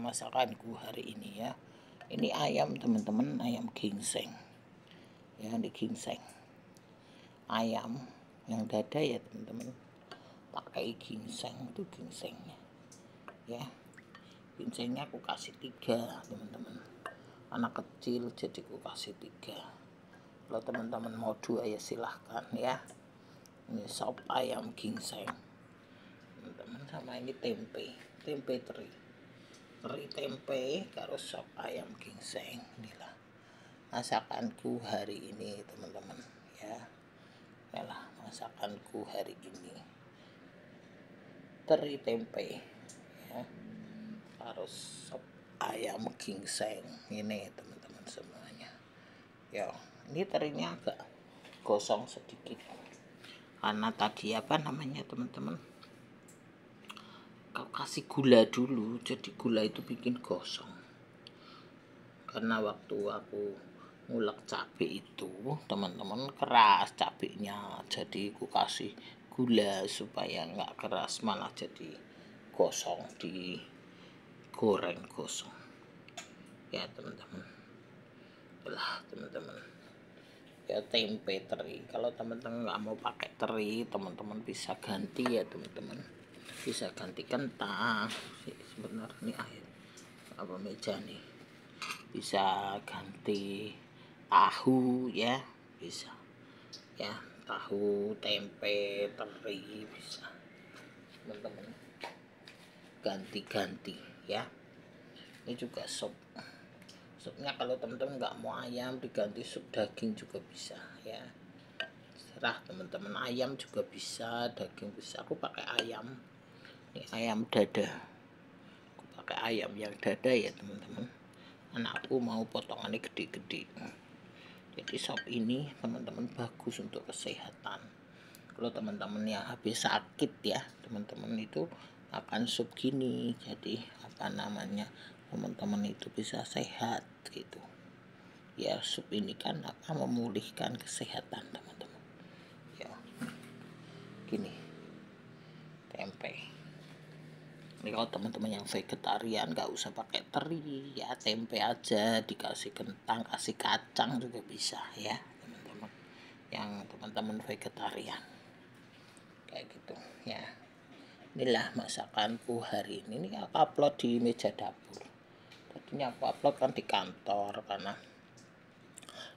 masakanku hari ini ya. Ini ayam teman-teman, ayam ginseng. Ya, ini ginseng. Ayam yang dada ya teman-teman. Pakai ginseng, itu ginsengnya. Ya. Ginsengnya aku kasih 3 teman-teman. Anak kecil jadi aku kasih 3. Kalau teman-teman mau 2 ya silahkan ya. Ini sop ayam ginseng teman-teman, sama ini tempe teri tempe karo sop ayam ginseng. Inilah masakanku hari ini teman-teman ya. Inilah masakanku hari ini, teri tempe ya karo sop ayam ginseng ini teman-teman semuanya ya. Ini terinya agak gosong sedikit karena tadi teman-teman, kau kasih gula dulu, jadi gula itu bikin gosong. Karena waktu aku ngulek cabai itu teman-teman keras cabenya, jadi aku kasih gula supaya nggak keras, malah jadi gosong, digoreng gosong ya teman-teman. Itulah teman-teman ya, tempe teri. Kalau teman-teman nggak mau pakai teri, teman-teman bisa ganti ya teman-teman, bisa ganti kentang. Sebenarnya ini air apa meja nih, bisa ganti tahu ya, bisa ya, tahu tempe teri bisa teman-teman, ganti-ganti ya. Ini juga supnya kalau teman-teman nggak mau ayam diganti sup daging juga bisa ya, serah teman-teman. Ayam juga bisa, daging bisa. Aku pakai ayam, ini ayam dada, aku pakai ayam yang dada ya teman-teman. Anakku mau potongannya gede-gede, jadi sop ini teman-teman bagus untuk kesehatan. Kalau teman-teman yang habis sakit ya teman-teman itu makan sup gini, jadi teman-teman itu bisa sehat gitu ya. Sup ini kan memulihkan kesehatan teman-teman ya. Gini tempe ini, kalau teman-teman yang vegetarian nggak usah pakai teri ya, tempe aja, dikasih kentang, kasih kacang juga bisa ya teman-teman, yang teman-teman vegetarian kayak gitu ya. Inilah masakanku hari ini. Ini aku upload di meja dapur. Tadinya aku upload kan di kantor karena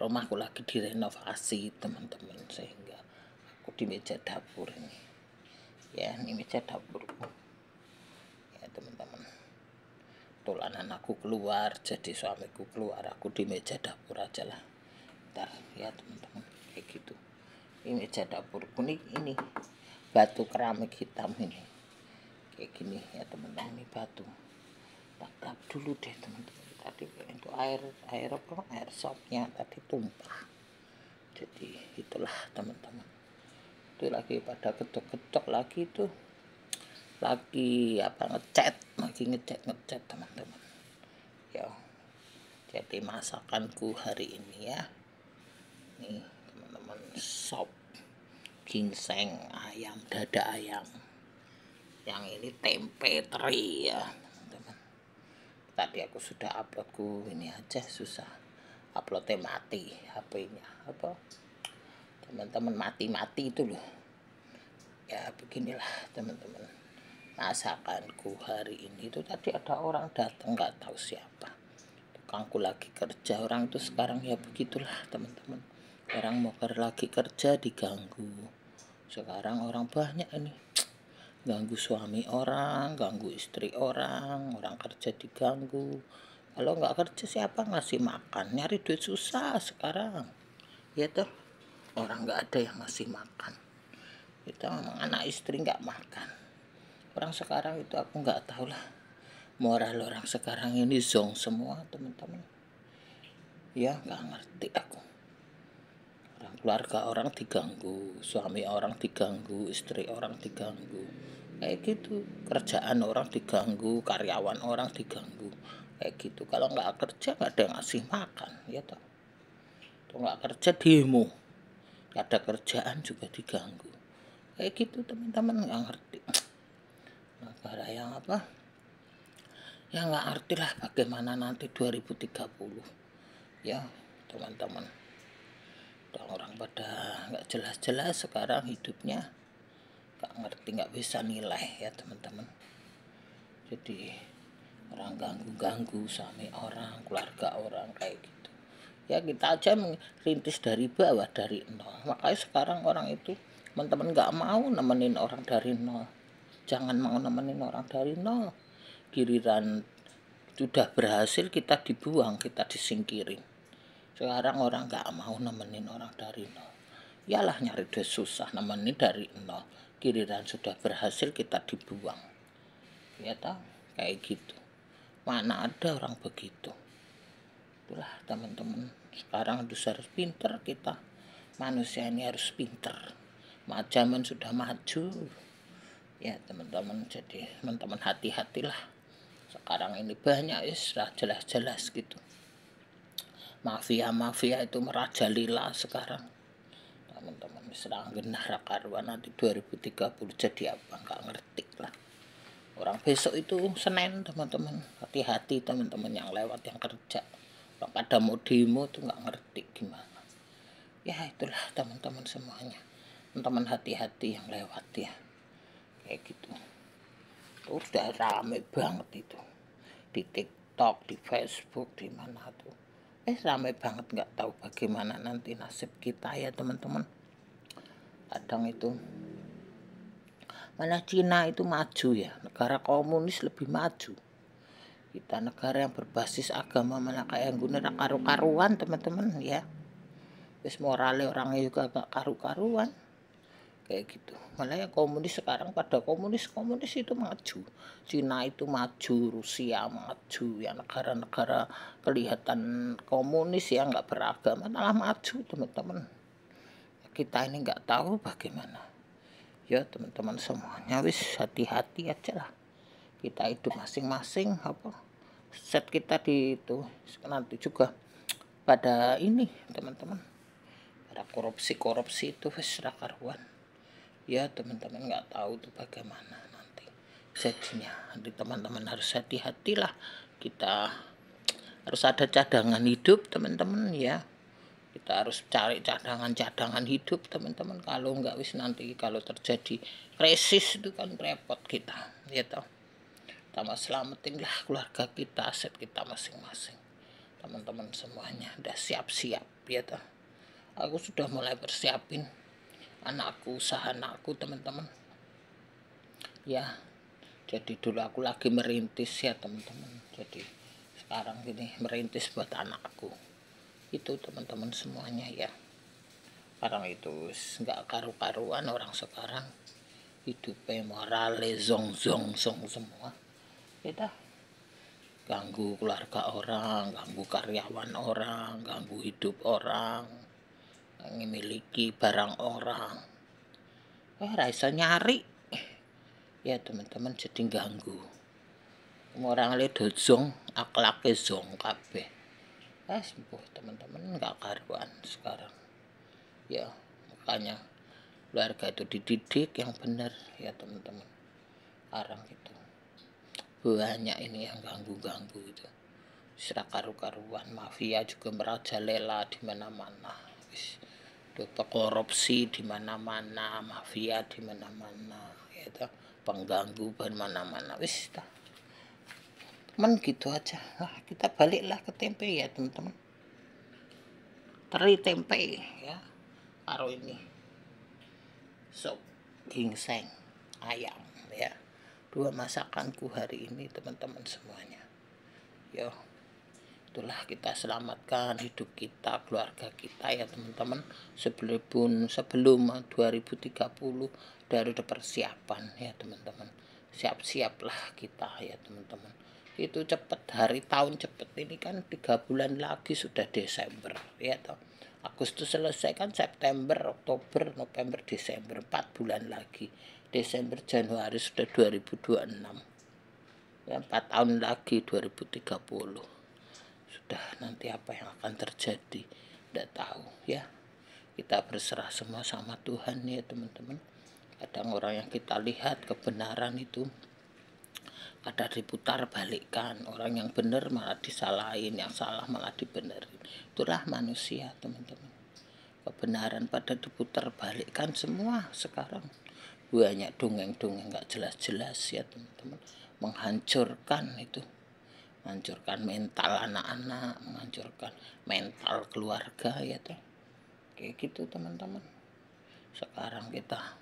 rumahku lagi direnovasi teman-teman, sehingga aku di meja dapur ini ya. Ini meja dapurku ya teman-teman. Tulanan aku keluar, jadi suamiku keluar, aku di meja dapur aja lah ntar ya teman-teman, kayak gitu. Ini meja dapurku nih, ini batu keramik hitam ini kayak gini ya teman-teman. Ini batu lap dulu deh teman-teman, tadi itu air sopnya tadi tumpah, jadi itulah teman-teman. Itu lagi pada ketok-ketok lagi, itu lagi ngecat teman-teman ya. Jadi masakanku hari ini ya, nih teman-teman, sop ginseng ayam, dada ayam, yang ini tempe teri ya teman-teman. Tadi aku sudah uploadku ini aja, susah uploadnya, mati HP-nya apa teman-teman, mati itu loh ya. Beginilah teman-teman masakanku hari ini. Itu tadi ada orang datang, nggak tahu siapa, tukangku lagi kerja. Orang itu sekarang ya begitulah teman-teman, orang mau lagi kerja diganggu. Sekarang orang banyak ini ganggu suami orang, ganggu istri orang kerja diganggu. Kalau nggak kerja siapa ngasih makan? Nyari duit susah sekarang ya toh, orang nggak ada yang ngasih makan. Itu anak istri nggak makan. Orang sekarang itu aku nggak tahu lah, moral orang sekarang ini zong semua teman-teman ya, nggak ngerti aku. Orang keluarga orang diganggu, suami orang diganggu, istri orang diganggu kayak gitu, kerjaan orang diganggu, karyawan orang diganggu kayak gitu. Kalau nggak kerja nggak ada yang ngasih makan ya toh. Tuh nggak kerja demo, nggak ada kerjaan juga diganggu kayak gitu teman-teman. Nggak ngerti negara yang Ya nggak ngerti lah bagaimana nanti 2030 ya teman-teman. Orang pada nggak jelas-jelas sekarang hidupnya, nggak ngerti, nggak bisa nilai ya teman-teman. Jadi orang ganggu-ganggu suami orang, keluarga orang kayak gitu. Ya kita aja merintis dari bawah, dari nol. Makanya sekarang orang itu teman-teman nggak mau nemenin orang dari nol. Jangan mau nemenin orang dari nol. Giliran sudah berhasil kita dibuang, kita disingkirin. Sekarang orang nggak mau nemenin orang dari nol. Yalah nyari duit susah, nemenin dari nol. Giliran sudah berhasil kita dibuang. Ya tahu kayak gitu. Mana ada orang begitu. Itulah teman-teman, sekarang harus pinter kita. Manusia ini harus pinter. Zaman sudah maju. Ya teman-teman, jadi teman-teman hati-hatilah. Sekarang ini banyak istilah jelas-jelas gitu. Mafia-mafia itu merajalela sekarang. Teman-teman serang genah karuan, nanti 2030 jadi apa nggak ngerti lah. Orang besok itu Senin teman-teman, hati-hati teman-teman yang lewat, yang kerja. Kalau pada mau demo tuh nggak ngerti gimana. Ya itulah teman-teman semuanya. Teman-teman hati-hati yang lewat ya. Kayak gitu. Tuh udah rame banget itu. Di TikTok, di Facebook, di mana tuh. Rame banget, nggak tahu bagaimana nanti nasib kita ya teman-teman. Kadang itu mana Cina itu maju ya, negara komunis lebih maju. Kita negara yang berbasis agama mana kayak guna karu-karuan teman-teman ya. Wis morale orangnya juga gak karu-karuan. Kayak gitu. Malah yang komunis sekarang pada komunis itu maju. Cina itu maju, Rusia maju, ya negara-negara kelihatan komunis ya nggak beragama malah maju teman-teman. Kita ini nggak tahu bagaimana. Ya teman-teman semuanya wis hati-hati aja lah. Kita hidup masing-masing apa set kita di itu nanti juga pada ini teman-teman, pada korupsi itu wis karuan. Ya teman-teman nggak tahu tuh bagaimana nanti jadinya. Nanti teman-teman harus hati-hatilah. Kita harus ada cadangan hidup teman-teman ya. Kita harus cari cadangan hidup teman-teman. Kalau nggak wis nanti kalau terjadi krisis itu kan repot kita ya toh. Kita selamatin lah keluarga kita, aset kita masing-masing. Teman-teman semuanya udah siap-siap ya toh. Aku sudah mulai persiapin anakku, usaha anakku teman-teman ya. Jadi dulu aku lagi merintis ya teman-teman, jadi sekarang gini merintis buat anakku itu teman-teman semuanya ya. Sekarang itu nggak karu-karuan orang sekarang, hidupnya morale zong semua kita ganggu keluarga orang, ganggu karyawan orang, ganggu hidup orang, memiliki barang orang, rasa nyari ya teman-teman, jadi ganggu orang lihat zong, akhlaknya zong kabeh. Sembuh teman-teman nggak karuan sekarang ya. Makanya keluarga itu dididik yang benar ya teman-teman. Sekarang itu banyak ini yang ganggu-ganggu itu, serak karu-karuan, mafia juga merajalela di mana-mana. Korupsi di mana-mana, mafia di mana-mana, ya pengganggu di mana-mana. Wis gitu aja. Nah, kita baliklah ke tempe ya teman-teman. Teri tempe ya. Karo ini sop ginseng ayam ya. Dua masakanku hari ini teman-teman semuanya. Yo, itulah kita selamatkan hidup kita, keluarga kita ya teman-teman. Sebelum 2030 dari persiapan ya teman-teman. Siap-siaplah kita ya teman-teman. Itu cepet, hari tahun cepet ini kan 3 bulan lagi sudah Desember ya toh. Agustus selesai kan September, Oktober, November, Desember, 4 bulan lagi. Desember, Januari sudah 2026 ya, 4 tahun lagi 2030. Sudah nanti apa yang akan terjadi tidak tahu ya. Kita berserah semua sama Tuhan ya teman-teman. Kadang orang yang kita lihat kebenaran itu pada diputar balikkan, orang yang benar malah disalahin, yang salah malah dibenerin. Itulah manusia, teman-teman. Kebenaran pada diputar balikkan semua sekarang. Banyak dongeng-dongeng nggak jelas-jelas ya teman-teman, menghancurkan itu, menghancurkan mental anak-anak, menghancurkan mental keluarga ya tuh, kayak gitu teman-teman. Sekarang kita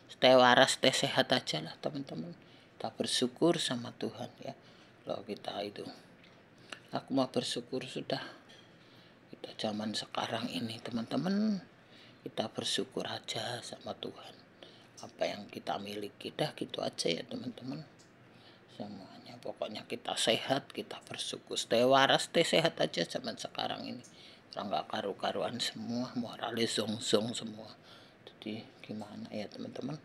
stay waras, stay sehat aja lah teman-teman. Kita bersyukur sama Tuhan ya. Kalau kita itu, aku mau bersyukur sudah. Kita zaman sekarang ini teman-teman, kita bersyukur aja sama Tuhan. Apa yang kita miliki dah gitu aja ya teman-teman. Semuanya pokoknya kita sehat, kita bersyukur. Stay waras, stay sehat aja zaman sekarang ini. Orang nggak karu-karuan semua, moralnya zong-zong semua. Jadi gimana ya teman-teman,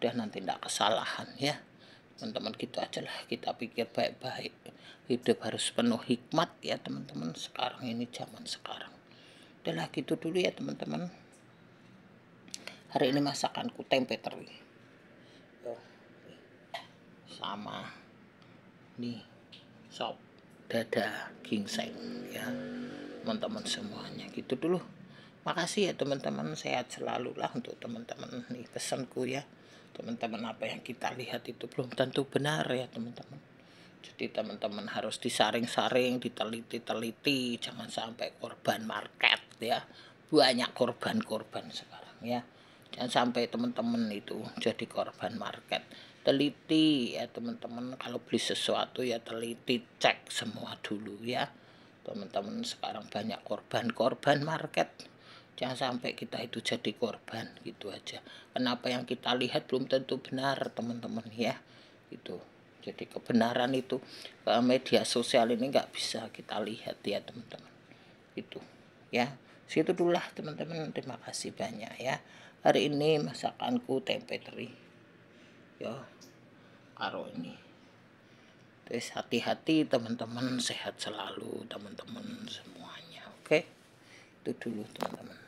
udah nanti tidak kesalahan ya teman-teman, gitu aja lah. Kita pikir baik-baik, hidup harus penuh hikmat ya teman-teman. Sekarang ini zaman sekarang, udahlah gitu dulu ya teman-teman. Hari ini masakanku tempe teri sama nih sop dada ginseng ya teman-teman semuanya. Gitu dulu, makasih ya teman-teman, sehat selalu lah untuk teman-teman. Nih pesanku ya teman-teman, apa yang kita lihat itu belum tentu benar ya teman-teman. Jadi teman-teman harus disaring-saring, diteliti-teliti, jangan sampai korban market ya. Banyak korban-korban sekarang ya. Jangan sampai teman-teman itu jadi korban market. Teliti ya teman-teman, kalau beli sesuatu ya teliti, cek semua dulu ya teman-teman. Sekarang banyak korban market, jangan sampai kita itu jadi korban, gitu aja. Kenapa yang kita lihat belum tentu benar teman-teman ya, itu. Jadi kebenaran itu ke media sosial ini nggak bisa kita lihat ya teman-teman, itu ya. Situ dulu lah teman-teman, terima kasih banyak ya. Hari ini masakanku tempe teri ya, karo ini. Terus hati-hati teman-teman, sehat selalu teman-teman semuanya. Oke, itu dulu teman-teman.